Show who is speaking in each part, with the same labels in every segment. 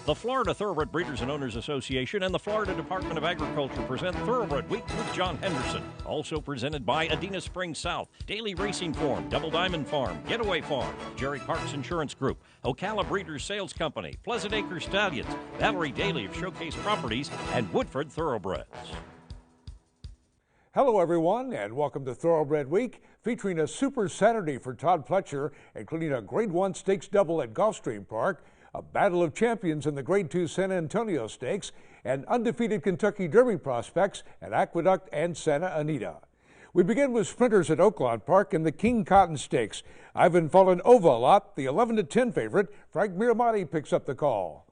Speaker 1: The Florida Thoroughbred Breeders and Owners Association and the Florida Department of Agriculture present Thoroughbred Week with John Henderson. Also presented by Adena Springs South, Daily Racing Form, Double Diamond Farm, Getaway Farm, Jerry Parks Insurance Group, Ocala Breeders Sales Company, Pleasant Acres Stallions, Valerie Daly of Showcase Properties, and Woodford Thoroughbreds.
Speaker 2: Hello everyone, and welcome to Thoroughbred Week, featuring a super Saturday for Todd Pletcher, including a Grade 1 Stakes double at Gulfstream Park, a battle of champions in the Grade 2 San Antonio Stakes, and undefeated Kentucky Derby prospects at Aqueduct and Santa Anita. We begin with sprinters at Oaklawn Park in the King Cotton Stakes. Ivan Fallen Over a Lot, the 11-10 favorite. Frank Miramati picks up the call.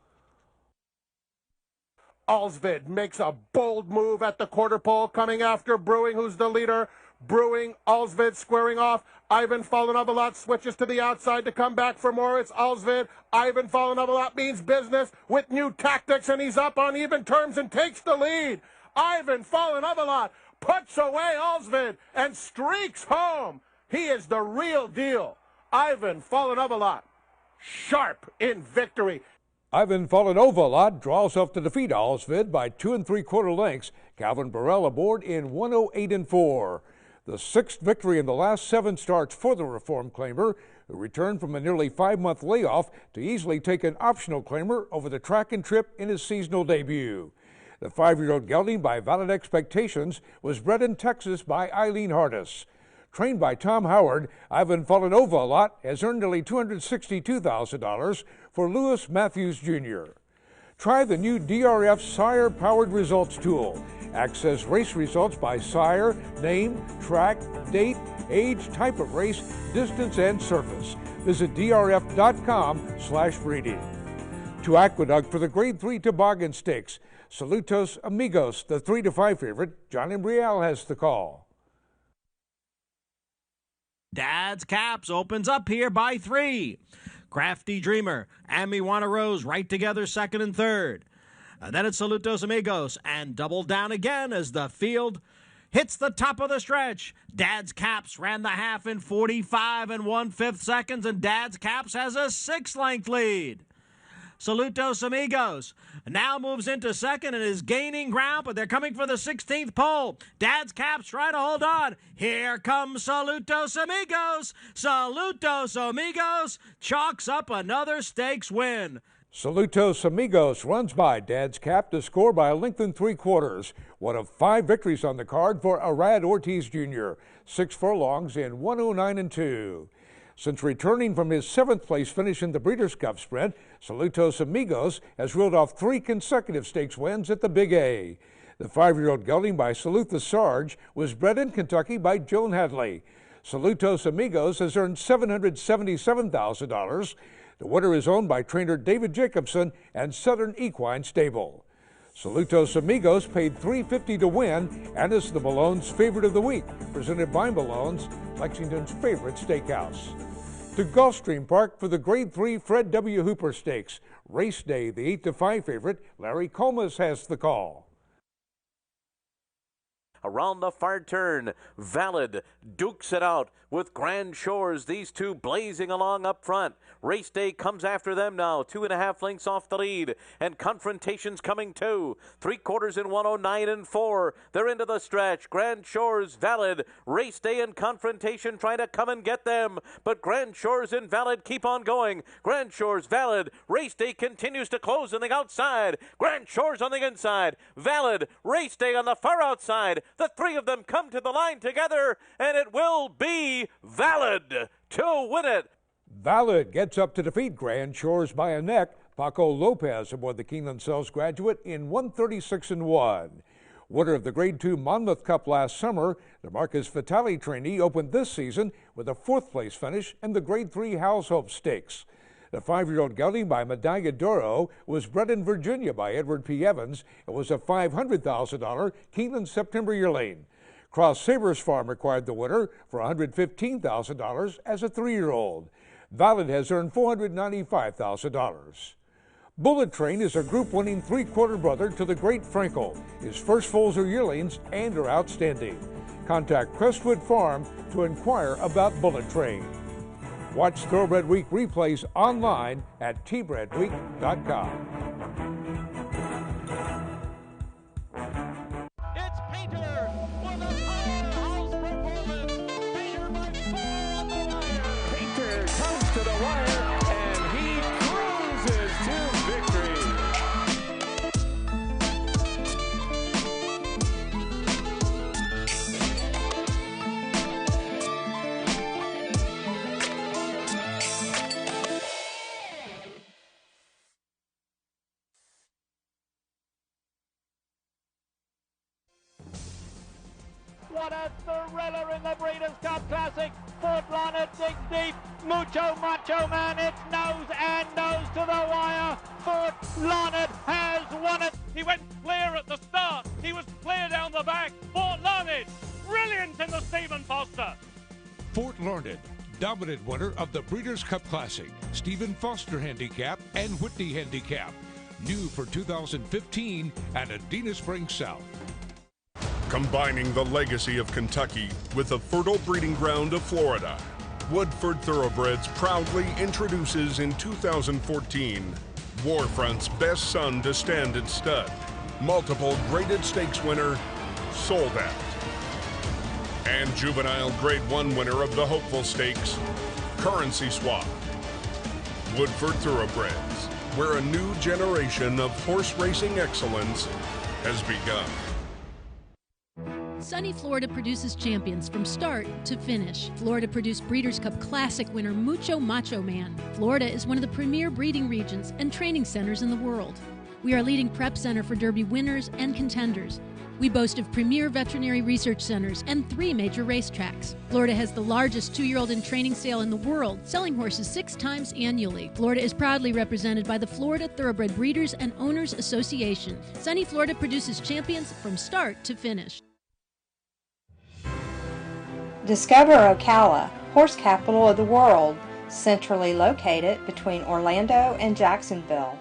Speaker 3: Alsvid makes a bold move at the quarter pole, coming after Brewing, who's the leader. Brewing, Alsvid squaring off. Ivan Fallen Over a Lot switches to the outside to come back for more. It's Alsvid. Ivan Fallen Over a Lot means business with new tactics, and he's up on even terms and takes the lead. Ivan Fallen Over a Lot puts away Alsvid and streaks home. He is the real deal. Ivan Fallen Over a Lot, sharp in victory.
Speaker 2: Ivan Fallen Over a Lot draws off to defeat Alsvid by 2 3/4 lengths. Calvin Burrell aboard in 108 4. The 6th victory in the last 7 starts for the Reform Claimer, who returned from a nearly 5-month layoff to easily take an optional claimer over the track and trip in his seasonal debut. The 5-year-old gelding by Valid Expectations was bred in Texas by Eileen Hardis. Trained by Tom Howard, Ivan Fallen Over a Lot has earned nearly $262,000 for Lewis Matthews Jr. Try the new DRF Sire Powered Results tool. Access race results by sire, name, track, date, age, type of race, distance, and surface. Visit drf.com/breeding. To Aqueduct for the Grade 3 Toboggan Stakes. Salutos Amigos, the 3-5 favorite. John Imbrial has the call.
Speaker 4: Dad's Caps opens up here by 3. Crafty Dreamer and Me Wanna Rose right together, second and third. Then it's Salutos Amigos and Double Down again as the field hits the top of the stretch. Dad's Caps ran the half in 45 1/5 seconds, and Dad's Caps has a 6-length lead. Salutos Amigos now moves into second and is gaining ground, but they're coming for the 16th pole. Dad's Caps try to hold on. Here comes Salutos Amigos. Salutos Amigos chalks up another stakes win.
Speaker 2: Salutos Amigos runs by Dad's Cap to score by a length and 3/4. One of 5 victories on the card for Arad Ortiz Jr. 6 furlongs in 109 2. Since returning from his 7th place finish in the Breeders' Cup Sprint, Salutos Amigos has reeled off 3 consecutive stakes wins at the Big A. The 5-year-old gelding by Salute the Sarge was bred in Kentucky by Joan Hadley. Salutos Amigos has earned $777,000. The winner is owned by trainer David Jacobson and Southern Equine Stable. Salutos Amigos paid $350 to win and is the Malone's favorite of the week, presented by Malone's, Lexington's favorite steakhouse. To Gulfstream Park for the Grade 3 Fred W. Hooper Stakes. Race day, the 8-5 favorite, Larry Comas has the call.
Speaker 5: Around the far turn, Valid dukes it out with Grand Shores, these two blazing along up front. Race Day comes after them now, 2.5 lengths off the lead, and Confrontation's coming too. 3/4 in 109 4. They're into the stretch. Grand Shores, Valid, Race Day and Confrontation trying to come and get them, but Grand Shores and Valid keep on going. Grand Shores, Valid, Race Day continues to close on the outside. Grand Shores on the inside. Valid, Race Day on the far outside. The 3 of them come to the line together, and it will be Valid to win it.
Speaker 2: Valid gets up to defeat Grand Shores by a neck. Paco Lopez aboard the Keeneland Sells graduate in 136 1. Winner of the Grade 2 Monmouth Cup last summer, the Marcus Vitale trainee opened this season with a 4th place finish in the Grade 3 Howes Hope Stakes. The 5-year-old gelding by Medalla d'Oro was bred in Virginia by Edward P. Evans. It was a $500,000 Keeneland September yearling. Cross Sabres Farm acquired the winner for $115,000 as a 3-year-old. Valid has earned $495,000. Bullet Train is a group-winning 3/4 brother to the Great Frankel. His first foals are yearlings and are outstanding. Contact Crestwood Farm to inquire about Bullet Train. Watch Thoroughbred Week replays online at tbredweek.com.
Speaker 6: What a thriller in the Breeders' Cup Classic. Fort Lonnet digs deep. Mucho Macho Man, it's nose and nose to the wire. Fort Lonnet has won it.
Speaker 7: He went clear at the start. He was clear down the back. Fort Larned, brilliant in the Stephen Foster.
Speaker 2: Fort Larned, dominant winner of the Breeders' Cup Classic, Stephen Foster Handicap and Whitney Handicap. New for 2015 at Adena Springs South.
Speaker 8: Combining the legacy of Kentucky with the fertile breeding ground of Florida, Woodford Thoroughbreds proudly introduces in 2014 Warfront's best son to stand at stud, multiple graded stakes winner, Sold Out, and juvenile Grade 1 winner of the Hopeful Stakes, Currency Swap. Woodford Thoroughbreds, where a new generation of horse racing excellence has begun.
Speaker 9: Sunny Florida produces champions from start to finish. Florida produced Breeders' Cup Classic winner Mucho Macho Man. Florida is one of the premier breeding regions and training centers in the world. We are a leading prep center for Derby winners and contenders. We boast of premier veterinary research centers and 3 major racetracks. Florida has the largest 2-year-old in training sale in the world, selling horses 6 times annually. Florida is proudly represented by the Florida Thoroughbred Breeders and Owners Association. Sunny Florida produces champions from start to finish.
Speaker 10: Discover Ocala, horse capital of the world, centrally located between Orlando and Jacksonville.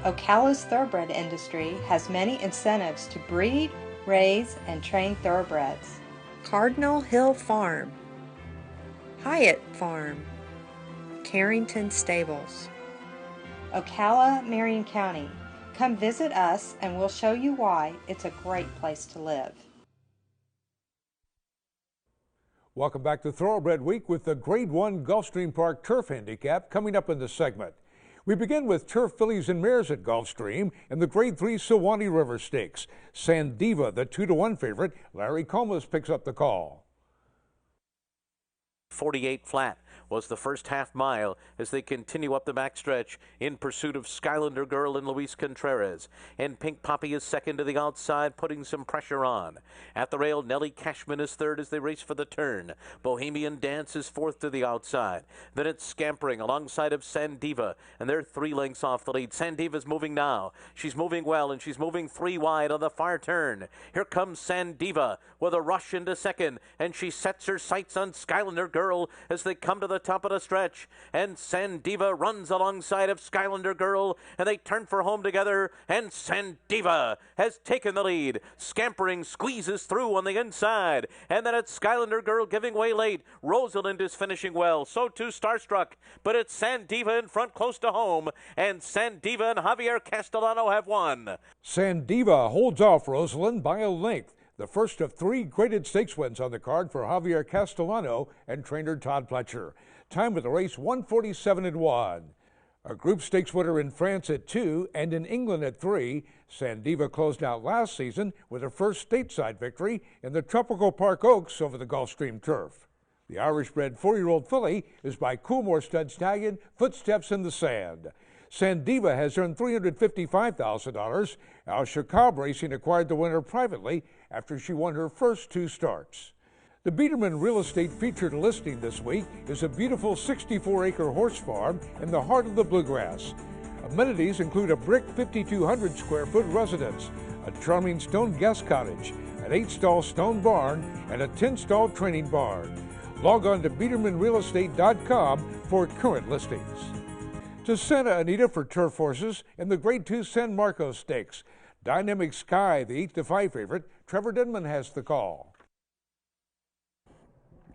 Speaker 10: Ocala's thoroughbred industry has many incentives to breed, raise, and train thoroughbreds. Cardinal Hill Farm, Hyatt Farm, Carrington Stables. Ocala, Marion County. Come visit us and we'll show you why it's a great place to live.
Speaker 2: Welcome back to Thoroughbred Week with the Grade 1 Gulfstream Park Turf Handicap coming up in this segment. We begin with turf fillies and mares at Gulfstream in the Grade 3 Sewanee River Stakes. Sandiva, the 2-1 favorite. Larry Comas picks up the call.
Speaker 5: 48 flat was the first half mile as they continue up the backstretch in pursuit of Skylander Girl and Luis Contreras. And Pink Poppy is second to the outside, putting some pressure on. At the rail, Nellie Cashman is third as they race for the turn. Bohemian Dance is fourth to the outside. Then it's Scampering alongside of Sandiva, and they're 3 lengths off the lead. Sandiva's moving now. She's moving well, and she's moving 3 wide on the far turn. Here comes Sandiva with a rush into second, and she sets her sights on Skylander Girl as they come to the top of the stretch, and Sandiva runs alongside of Skylander Girl, and they turn for home together, and Sandiva has taken the lead. Scampering squeezes through on the inside, and then it's Skylander Girl giving way late. Rosalind is finishing well, so too Starstruck, but it's Sandiva in front close to home, and Sandiva and Javier Castellano have won.
Speaker 2: Sandiva holds off Rosalind by a length. The first of 3 graded stakes wins on the card for Javier Castellano and trainer Todd Pletcher. Time of the race, 1:47.1. A group stakes winner in France at 2 and in England at 3. Sandiva closed out last season with her first stateside victory in the Tropical Park Oaks over the Gulfstream turf. The Irish-bred 4-year-old filly is by Coolmore Stud Stallion, Footsteps in the Sand. Sandiva has earned $355,000. Al Shakab Racing acquired the winner privately after she won her first 2 starts. The Biederman Real Estate featured listing this week is a beautiful 64-acre horse farm in the heart of the Bluegrass. Amenities include a brick 5,200 square foot residence, a charming stone guest cottage, an 8-stall stone barn, and a 10-stall training barn. Log on to BiedermanRealEstate.com for current listings. To Santa Anita for turf horses in the Grade 2 San Marcos Stakes. Dynamic Sky, the 8-5 favorite. Trevor Denman has the call.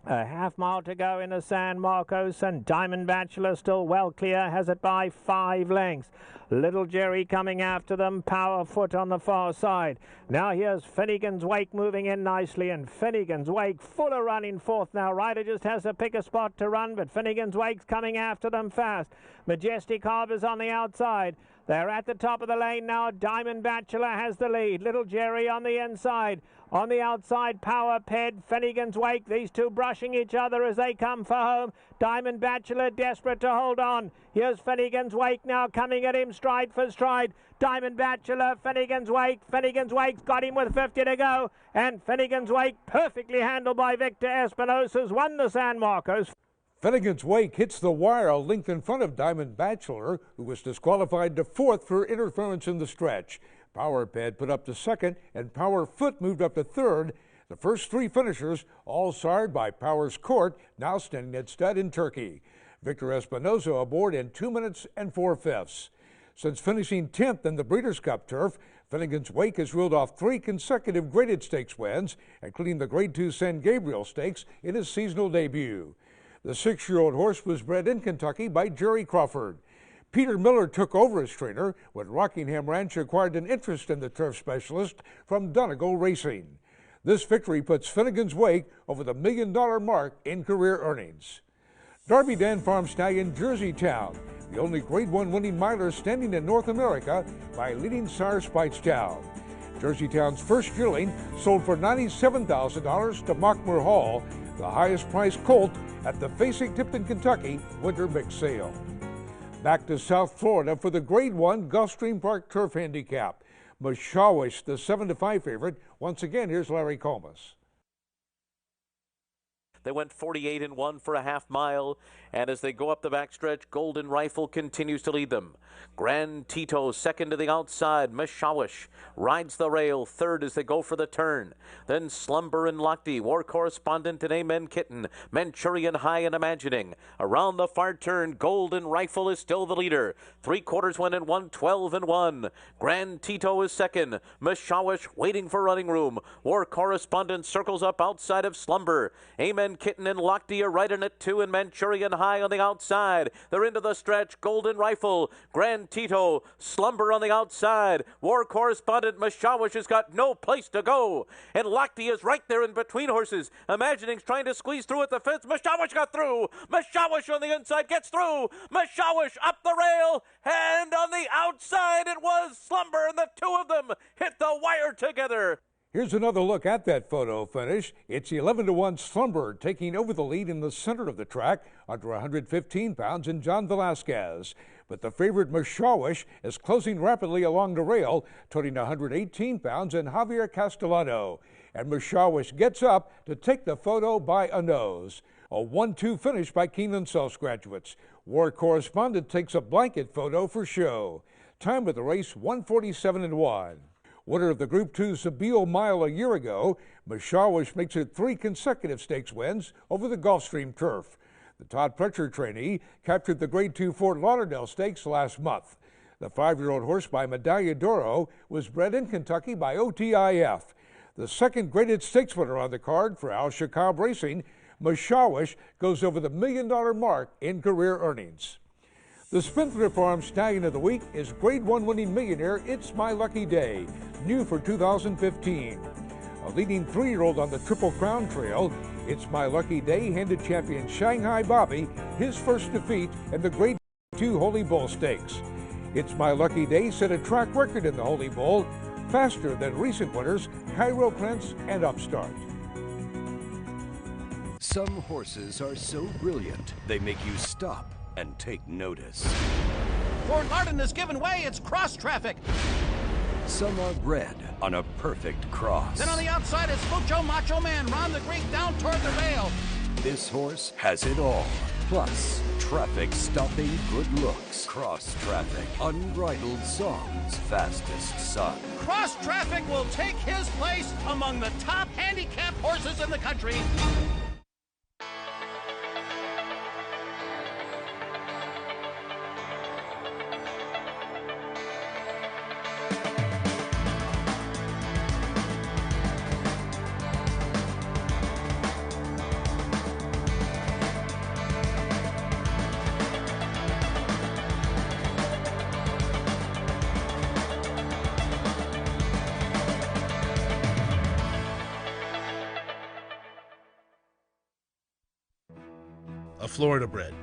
Speaker 6: A half mile to go in the San Marcos, and Diamond Bachelor still well clear, has it by 5 lengths. Little Jerry coming after them, Power Foot on the far side. Now here's Finnegan's Wake moving in nicely, and Finnegan's Wake Fuller running fourth now. Ryder just has to pick a spot to run, but Finnegan's Wake's coming after them fast. Majestic Harbor's on the outside. They're at the top of the lane now. Diamond Bachelor has the lead. Little Jerry on the inside. On the outside, Power Ped, Finnegan's Wake. These two brushing each other as they come for home. Diamond Bachelor desperate to hold on. Here's Finnegan's Wake now coming at him stride for stride. Diamond Bachelor, Finnegan's Wake. Finnegan's Wake's got him with 50 to go. And Finnegan's Wake, perfectly handled by Victor Espinosa's, won the San Marcos.
Speaker 2: Finnegan's Wake hits the wire a length in front of Diamond Bachelor, who was disqualified to fourth for interference in the stretch. Power Ped put up to second, and Power Foot moved up to third. The first three finishers, all sired by Power's Court, now standing at stud in Turkey. Victor Espinosa aboard in 2 minutes and 4/5. Since finishing 10th in the Breeders' Cup turf, Finnegan's Wake has reeled off 3 consecutive graded stakes wins, including the Grade 2 San Gabriel Stakes in his seasonal debut. The 6-year-old horse was bred in Kentucky by Jerry Crawford. Peter Miller took over as trainer when Rockingham Ranch acquired an interest in the turf specialist from Donegal Racing. This victory puts Finnegan's Wake over the $1 million mark in career earnings. Darby Dan Farm Stallion Jerseytown, the only Grade 1 winning miler standing in North America by leading sire Speightstown. Jerseytown's first yearling sold for $97,000 to Mockmer Hall, the highest priced colt at the Facing-Tipton, Kentucky Winter Mix Sale. Back to South Florida for the Grade 1 Gulfstream Park Turf Handicap. Mashawish, the 7-5 favorite. Once again, here's Larry Comas.
Speaker 5: They went 48-1 for a half mile, and as they go up the backstretch, Golden Rifle continues to lead them. Grand Tito second to the outside. Mashawish rides the rail third as they go for the turn. Then Slumber and Lochte, War Correspondent and Amen Kitten, Manchurian High and Imagining. Around the far turn, Golden Rifle is still the leader. 3/4 went and won 12-1. Grand Tito is second. Mashawish waiting for running room. War Correspondent circles up outside of Slumber. Amen Kitten and Lochte are right in at 2, and Manchurian High on the outside. They're into the stretch. Golden Rifle, Grand Tito, Slumber on the outside. War Correspondent Mashawish has got no place to go, and Lochte is right there in between horses. Imagining's trying to squeeze through at the fence. Mashawish got through. Mashawish on the inside gets through. Mashawish up the rail, and on the outside it was Slumber, and the two of them hit the wire together.
Speaker 2: Here's another look at that photo finish. It's 11-1 Slumber taking over the lead in the center of the track, under 115 pounds in John Velasquez. But the favorite Mashawish is closing rapidly along the rail, toting 118 pounds in Javier Castellano. And Mashawish gets up to take the photo by a nose. A 1-2 finish by Keeneland Selfs graduates. War Correspondent takes a blanket photo for show. Time of the race, 1:47-1. Winner of the Group 2 Sabile Mile a year ago, Mashawish makes it 3 consecutive stakes wins over the Gulfstream turf. The Todd Pletcher trainee captured the Grade 2 Fort Lauderdale Stakes last month. The 5-year-old horse by Medaglia d'Oro was bred in Kentucky by OTIF. The second graded stakes winner on the card for Al Shakab Racing, Mashawish goes over the $1 million mark in career earnings. The Spendthrift Farm Stallion of the Week is Grade 1 winning millionaire It's My Lucky Day, new for 2015. A leading 3-year-old on the Triple Crown Trail, It's My Lucky Day handed champion Shanghai Bobby his first defeat in the Grade 2 Holy Bull Stakes. It's My Lucky Day set a track record in the Holy Bull, faster than recent winners Cairo Prince and Upstart.
Speaker 11: Some horses are so brilliant, they make you stop and take notice.
Speaker 4: Fort Larden has given way. It's cross traffic.
Speaker 11: Some are bred on a perfect cross.
Speaker 4: Then on the outside, it's Mucho Macho Man round the green down toward the rail.
Speaker 11: This horse has it all. Plus, traffic stopping good looks. Cross traffic, unbridled songs, fastest son.
Speaker 4: Cross traffic will take his place among the top handicap horses in the country.
Speaker 12: A Florida bred.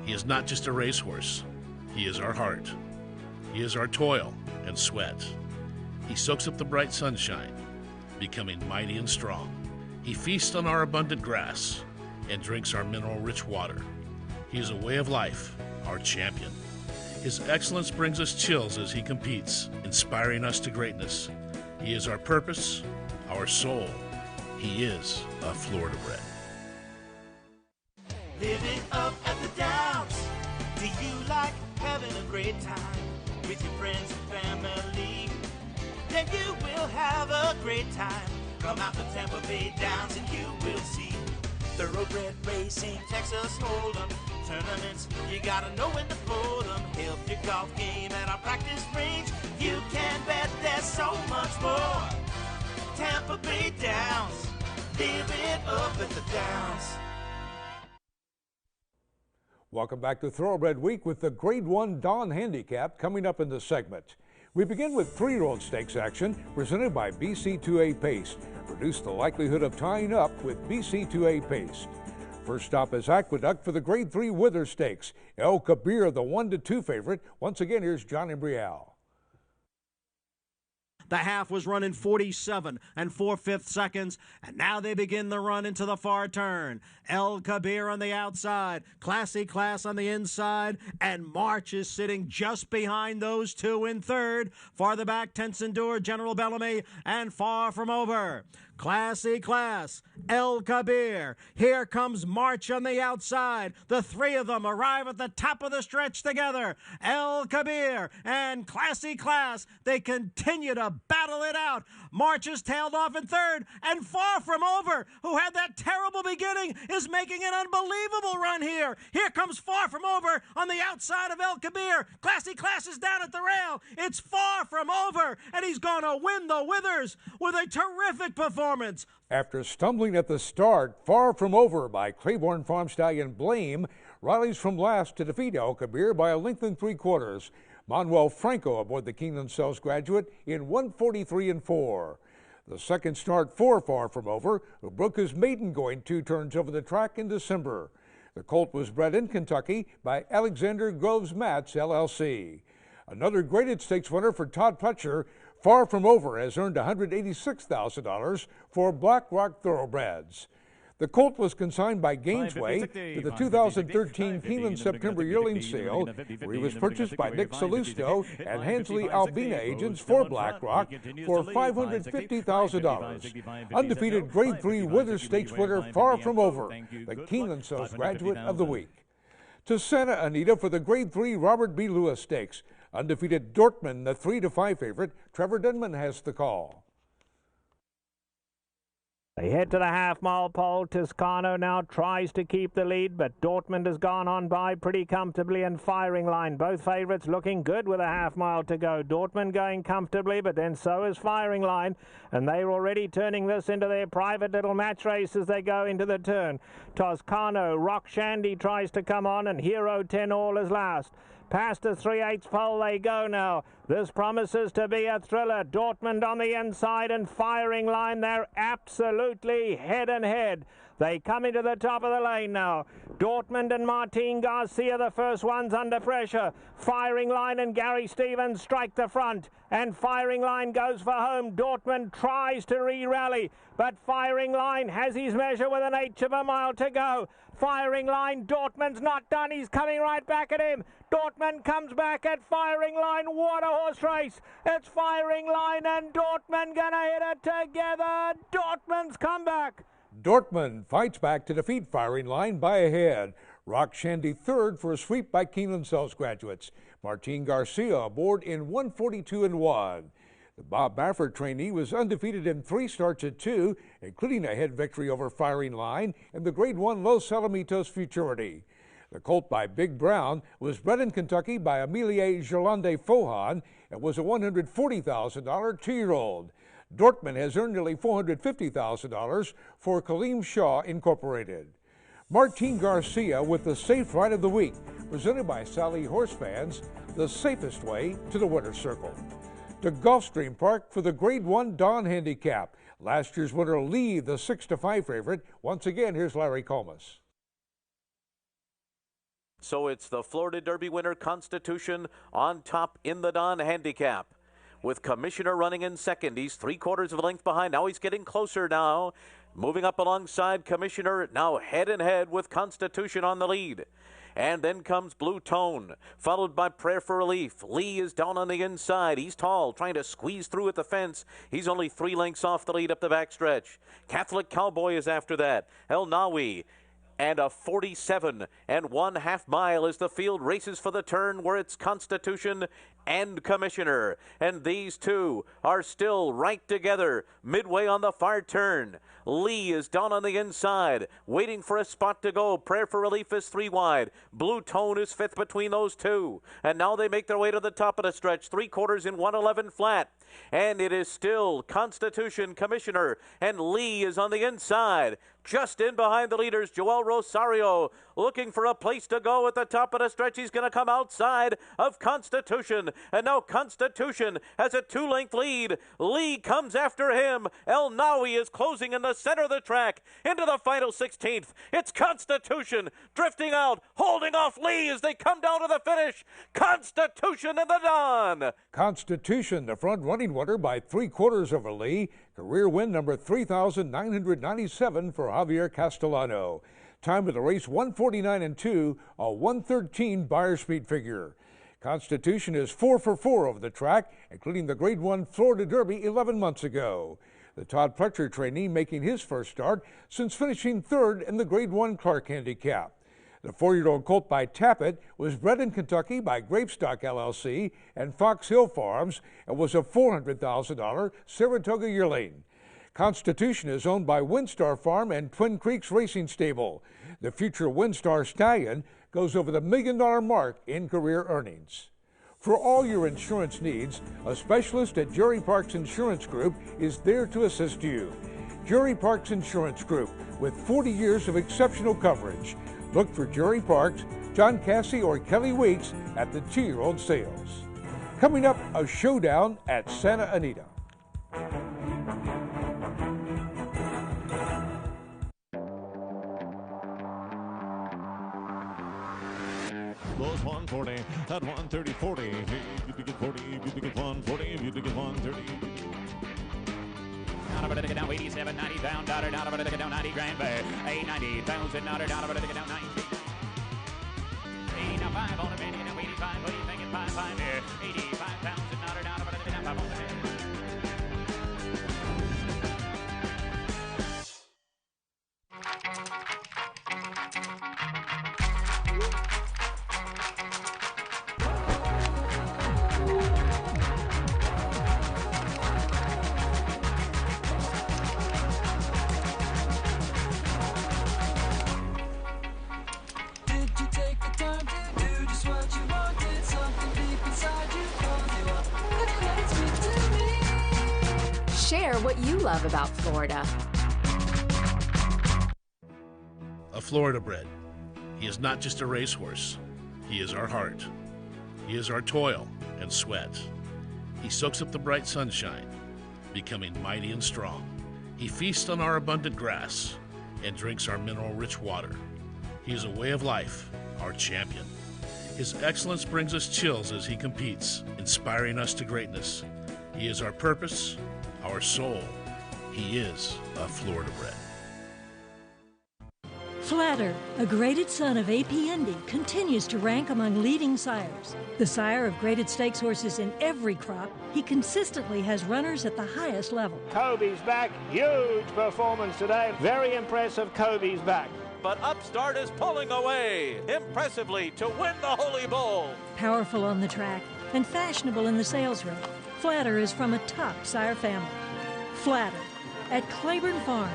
Speaker 12: He is not just a racehorse. He is our heart. He is our toil and sweat. He soaks up the bright sunshine, becoming mighty and strong. He feasts on our abundant grass and drinks our mineral-rich water. He is a way of life, our champion. His excellence brings us chills as he competes, inspiring us to greatness. He is our purpose, our soul. He is a Florida bred.
Speaker 13: Living up at the Downs. Do you like having a great time with your friends and family? Then you will have a great time. Come out to Tampa Bay Downs and you will see Thoroughbred racing, Texas Hold'em tournaments. You gotta know when to pull them. Help your golf game at our practice range. You can bet there's so much more. Tampa Bay Downs, live it up at the Downs.
Speaker 2: Welcome back to Thoroughbred Week with the Grade 1 Dawn Handicap coming up in this segment. We begin with 3-year-old stakes action presented by BC2A Pace. Reduce the likelihood of tying up with BC2A Pace. First stop is Aqueduct for the Grade 3 Wither Stakes. El Kabir, the 1-2 favorite. Once again, here's Johnny Brielle.
Speaker 4: The half was running 47 4/5 seconds, and now they begin the run into the far turn. El Kabir on the outside, Classy Class on the inside, and March is sitting just behind those two in third. Farther back, Tensendur, General Bellamy, and Far From Over. Classy Class, El Kabir. Here comes March on the outside. The three of them arrive at the top of the stretch together. El Kabir and Classy Class, they continue to battle it out. March is tailed off in third, and Far From Over, who had that terrible beginning, is making an unbelievable run here. Here comes Far From Over on the outside of El Kabir. Classy Class is down at the rail. It's Far From Over, and he's going to win the Withers with a terrific performance.
Speaker 2: After stumbling at the start, Far From Over by Claiborne Farm Stallion Blame rallies from last to defeat El Kabir by a length and 3/4. Manuel Franco aboard the Keeneland Sells Graduate in 1:43.4. The second start for Far From Over, who broke his maiden going 2 turns over the track in December. The colt was bred in Kentucky by Alexander Groves Mats, LLC. Another graded stakes winner for Todd Pletcher, Far From Over has earned $186,000 for Black Rock Thoroughbreds. The colt was consigned by Gainesway to the 2013 Keeneland September yearling sale, where he was purchased by Nick Salusto and Hensley Albina agents for Black Rock for $550,000. Undefeated Grade 3 Wither Stakes winner Far From Over, the Keeneland Sales Graduate of the Week. To Santa Anita for the Grade 3 Robert B. Lewis Stakes. Undefeated Dortmund, the 3-5 favorite. Trevor Denman has the call.
Speaker 6: They head to the half-mile pole. Toscano now tries to keep the lead, but Dortmund has gone on by pretty comfortably, and Firing Line. Both favourites looking good with a half-mile to go. Dortmund going comfortably, but then so is Firing Line, and they're already turning this into their private little match race as they go into the turn. Toscano, Rock Shandy tries to come on, and Hero 10 All is last. Past the 3/8 pole they go now. This promises to be a thriller. Dortmund on the inside and Firing Line. They're absolutely head and head. They come into the top of the lane now. Dortmund and Martin Garcia, the first ones under pressure. Firing Line and Gary Stevens strike the front, and Firing Line goes for home. Dortmund tries to re-rally, but Firing Line has his measure with 1/8 of a mile to go. Firing Line, Dortmund's not done. He's coming right back at him. Dortmund comes back at Firing Line. What a horse race. It's Firing Line and Dortmund gonna hit it together. Dortmund's comeback.
Speaker 2: Dortmund fights back to defeat Firing Line by a head. Rock Shandy third for a sweep by Keeneland Sells Graduates. Martin Garcia aboard in 1:42.1. The Bob Baffert trainee was undefeated in 3 starts at 2, including a head victory over Firing Line and the Grade 1 Los Alamitos Futurity. The colt by Big Brown was bred in Kentucky by Amelie Jolande Fohan and was a $140,000 2-year-old. Dortmund has earned nearly $450,000 for Kaleem Shaw Incorporated. Martin Garcia with the Safe Ride of the Week, presented by Sally Horse Fans, the safest way to the winner's circle. To Gulfstream Park for the Grade 1 Dawn Handicap. Last year's winner Lee, the 6-5 favorite. Once again, here's Larry Comas.
Speaker 5: So it's the Florida Derby winner, Constitution, on top in the Don handicap. With Commissioner running in second. He's 3/4 of a length behind. Now he's getting closer now. Moving up alongside Commissioner, now head and head with Constitution on the lead. And then comes Blue Tone, followed by Prayer for Relief. Lee is down on the inside. He's tall, trying to squeeze through at the fence. He's only 3 lengths off the lead up the backstretch. Catholic Cowboy is after that. El Nawi. And a 47 1/2 mile as the field races for the turn where it's Constitution and Commissioner. And these two are still right together midway on the far turn. Lee is down on the inside, waiting for a spot to go. Prayer for Relief is 3 wide. Blue Tone is 5th between those two. And now they make their way to the top of the stretch, 3/4 in 111 flat. And it is still Constitution, Commissioner, and Lee is on the inside. Just in behind the leaders, Joel Rosario looking for a place to go at the top of the stretch. He's going to come outside of Constitution. And now Constitution has a 2-length lead. Lee comes after him. El Nawi is closing in the center of the track into the final 16th. It's Constitution drifting out, holding off Lee as they come down to the finish. Constitution in the Don.
Speaker 2: Constitution, the front running winner by 3/4 over Lee. Career win number 3,997 for Javier Castellano. Time of the race 1:49 2, a 1:13 Beyer speed figure. Constitution is 4 for 4 over the track, including the Grade 1 Florida Derby 11 months ago. The Todd Pletcher trainee making his first start since finishing 3rd in the Grade 1 Clark Handicap. The 4-year-old colt by Tappet was bred in Kentucky by Grapestock LLC and Fox Hill Farms and was a $400,000 Saratoga yearling. Constitution is owned by Windstar Farm and Twin Creeks Racing Stable. The future Windstar Stallion goes over the $1 million mark in career earnings. For all your insurance needs, a specialist at Jerry Parks Insurance Group is there to assist you. Jerry Parks Insurance Group, with 40 years of exceptional coverage. Look for Jerry Parks, John Cassie, or Kelly Weeks at the 2-year-old sales. Coming up, a showdown at Santa Anita.
Speaker 14: Goes 140 at 130.40. You get 40, you get 140, you get 130. Down over the down 87, 90 pound daughter, down over the down 90 grand bear, 890,000 daughter, down over the down 90. 85 on a minute, now 85, what do you think it's 5 here? 85,000 daughter, down over the down 5 on the minute.
Speaker 15: Share what you love about Florida.
Speaker 12: A Florida bred. He is not just a racehorse. He is our heart. He is our toil and sweat. He soaks up the bright sunshine, becoming mighty and strong. He feasts on our abundant grass and drinks our mineral-rich water. He is a way of life, our champion. His excellence brings us chills as he competes, inspiring us to greatness. He is our purpose, our soul. He is a Florida bred.
Speaker 16: Flatter, a graded son of AP Indy, continues to rank among leading sires. The sire of graded stakes horses in every crop, he consistently has runners at the highest level.
Speaker 6: Kobe's back, huge performance today. Very impressive, Kobe's back.
Speaker 5: But Upstart is pulling away impressively to win the Holy Bull.
Speaker 16: Powerful on the track and fashionable in the sales ring, Flatter is from a top sire family. Flatter at Claiborne Farm.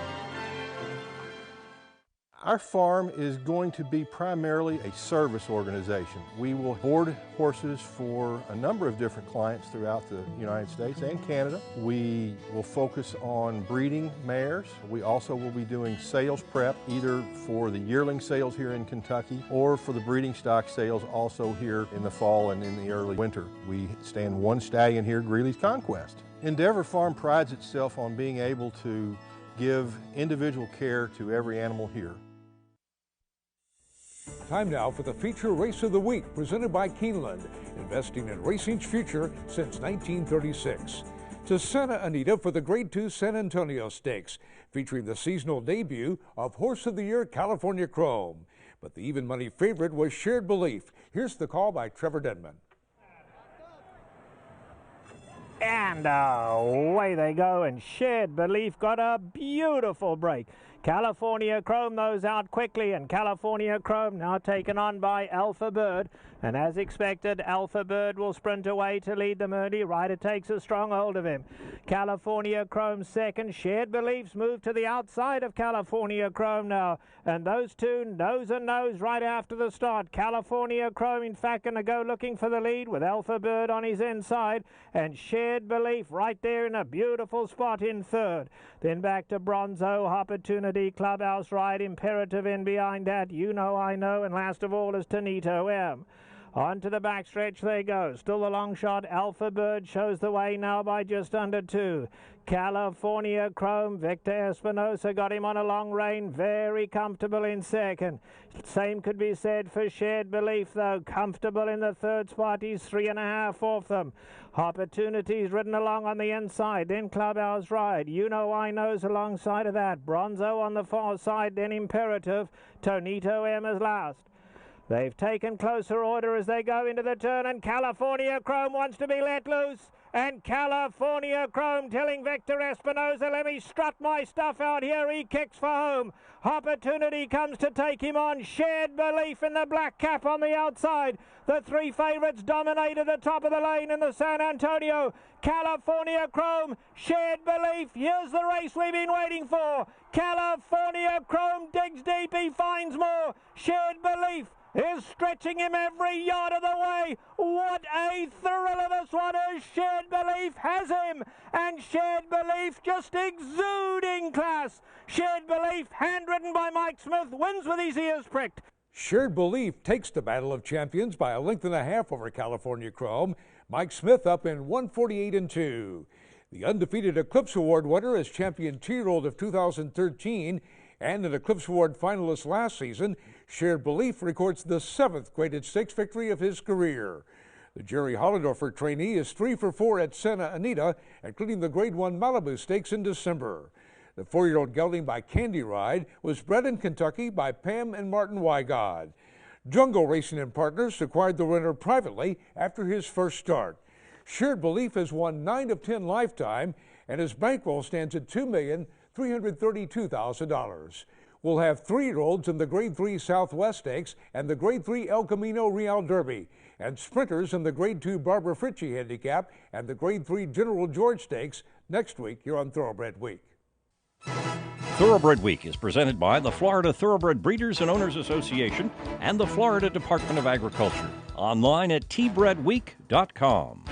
Speaker 17: Our farm is going to be primarily a service organization. We will board horses for a number of different clients throughout the United States and Canada. We will focus on breeding mares. We also will be doing sales prep, either for the yearling sales here in Kentucky or for the breeding stock sales also here in the fall and in the early winter. We stand one stallion here, Greeley's Conquest. Endeavor Farm prides itself on being able to give individual care to every animal here.
Speaker 2: Time now for the feature race of the week, presented by Keeneland, investing in racing's future since 1936. To Santa Anita for the Grade 2 San Antonio Stakes, featuring the seasonal debut of Horse of the Year California Chrome. But the even money favorite was Shared Belief. Here's the call by Trevor Denman.
Speaker 6: And away they go, and Shared Belief got a beautiful break. California Chrome those out quickly, and California Chrome now taken on by Alpha Bird. And as expected, Alpha Bird will sprint away to lead them early. Ryder takes a strong hold of him. California Chrome second. Shared Belief's moved to the outside of California Chrome now. And those two nose and nose right after the start. California Chrome, in fact, going to go looking for the lead with Alpha Bird on his inside. And Shared Belief right there in a beautiful spot in third. Then back to Bronzo, Opportunity, Clubhouse Ride, Imperative in behind that. You Know I Know, and last of all is Tonito M. On to the backstretch they go. Still the long shot. Alpha Bird shows the way now by just under 2. California Chrome, Victor Espinosa got him on a long rein. Very comfortable in second. Same could be said for Shared Belief, though. Comfortable in the third spot. He's 3.5 off them. Opportunities ridden along on the inside. Then Clubhouse Ride. You Know I Know's alongside of that. Bronzo on the far side. Then Imperative. Tonito M is last. They've taken closer order as they go into the turn, and California Chrome wants to be let loose. And California Chrome telling Victor Espinosa, let me strut my stuff out here. He kicks for home. Opportunity comes to take him on. Shared Belief in the black cap on the outside. The three favourites dominate at the top of the lane in the San Antonio. California Chrome, Shared Belief. Here's the race we've been waiting for. California Chrome digs deep. He finds more. Shared Belief is stretching him every yard of the way. What a thriller this one is. Shared Belief has him, and Shared Belief just exuding class. Shared Belief, handwritten by Mike Smith, wins with his ears pricked.
Speaker 2: Shared Belief takes the Battle of Champions by 1.5 lengths over California Chrome. Mike Smith up in 148-2. The undefeated Eclipse Award winner is champion 2-year-old of 2013 and an Eclipse Award finalist last season. Shared Belief records the 7th graded stakes victory of his career. The Jerry Hollendorfer trainee is 3 for 4 at Santa Anita, including the Grade 1 Malibu Stakes in December. The 4-year-old gelding by Candy Ride was bred in Kentucky by Pam and Martin Wygod. Jungle Racing and Partners acquired the winner privately after his first start. Shared Belief has won 9 of 10 lifetime, and his bankroll stands at $2,332,000. We'll have 3-year-olds in the Grade 3 Southwest Stakes and the Grade 3 El Camino Real Derby, and sprinters in the Grade 2 Barbara Fritchie Handicap and the Grade 3 General George Stakes next week here on Thoroughbred Week.
Speaker 1: Thoroughbred Week is presented by the Florida Thoroughbred Breeders and Owners Association and the Florida Department of Agriculture. Online at tbredweek.com.